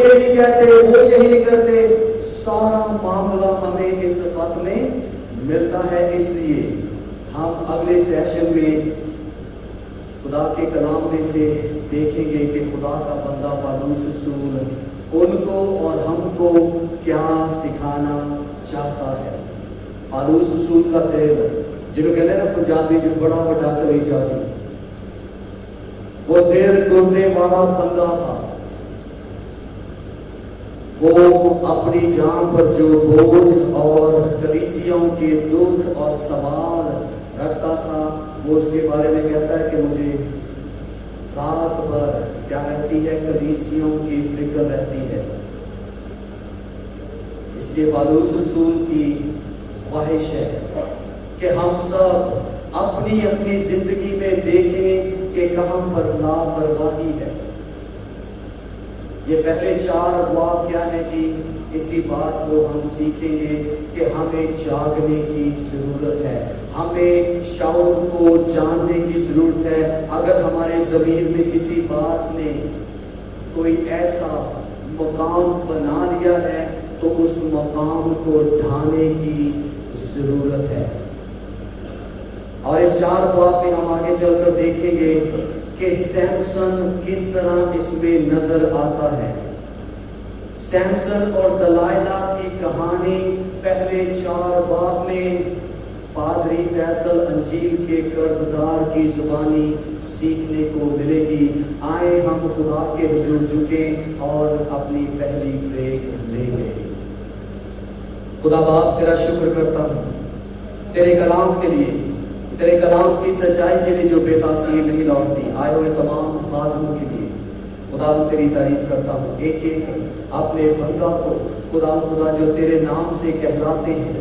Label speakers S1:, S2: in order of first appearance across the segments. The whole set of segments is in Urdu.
S1: یہ نہیں کہتے، وہ یہی نہیں کرتے، سارا معاملہ ہمیں اس خط میں ملتا ہے۔ اس لیے ہم اگلے سیشن میں خدا کے کلام میں سے دیکھیں گے کہ خدا کا بندہ پالوس رسول ان کو اور ہم کو کیا سکھانا چاہتا ہے۔ پالوس رسول کا دل، جنہوں کہتے ہیں نا پنجابی جو بڑا بڑا کلیجہ سی، وہ دل توڑنے والا بندہ تھا۔ وہ اپنی جان پر جو بوجھ اور کلیسیوں کے دکھ اور سوال رکھتا تھا، وہ اس کے بارے میں کہتا ہے کہ مجھے رات بھر کیا رہتی ہے، کلیسیوں کی فکر رہتی ہے۔ اس کے پالوس رسول کی خواہش ہے کہ ہم سب اپنی اپنی زندگی میں دیکھیں کہ کہاں پر لاپرواہی ہے۔ یہ پہلے 4 ابواب کیا ہے جی؟ اسی بات کو ہم سیکھیں گے کہ ہمیں جاگنے کی ضرورت ہے، ہمیں شعور کو جاننے کی ضرورت ہے۔ اگر ہمارے ضمیر میں کسی بات نے کوئی ایسا مقام بنا لیا ہے تو اس مقام کو ڈھانے کی ضرورت ہے۔ اور اس 4 ابواب میں ہم آگے چل کر دیکھیں گے کہ سیمسن کس طرح اس میں نظر آتا ہے۔ سیمسن اور دلائلہ کی کہانی پہلے 4 باب میں پادری فیصل انجیل کے کردار کی زبانی سیکھنے کو ملے گی۔ آئے ہم خدا کے حضور جھکیں اور اپنی پہلی بریک لیں گے۔ خدا باپ تیرا شکر کرتا ہوں تیرے کلام کے لیے، تیرے کلام کی سچائی کے لیے جو بے تاثیر نہیں لوٹتی، آئے ہوئے تمام خادموں کے لیے خدا تیری تعریف کرتا ہوں۔ ایک ایک اپنے بندہ کو خدا جو تیرے نام سے کہلاتے ہیں،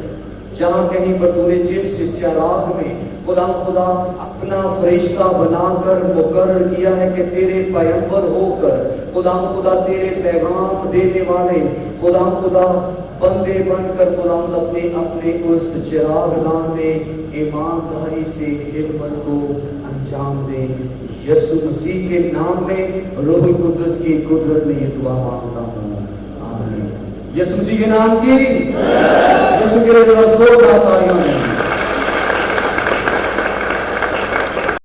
S1: جہاں کہیں پر تو نے جس چراغ میں خدا اپنا فرشتہ بنا کر مقرر کیا ہے کہ تیرے پیغمبر ہو کر خدا تیرے پیغام دینے والے خدا بندے بن کر اپنے اس چراغ دان میں ایمانداری سے خدمت کو انجام دیں۔ یسوع مسیح کے نام میں روح القدس کی قدرت میں یہ دعا مانگتا ہوں، آمین۔ یسوع مسیح کے نام کی، یسوع کے رسول کا تعلیم ہے۔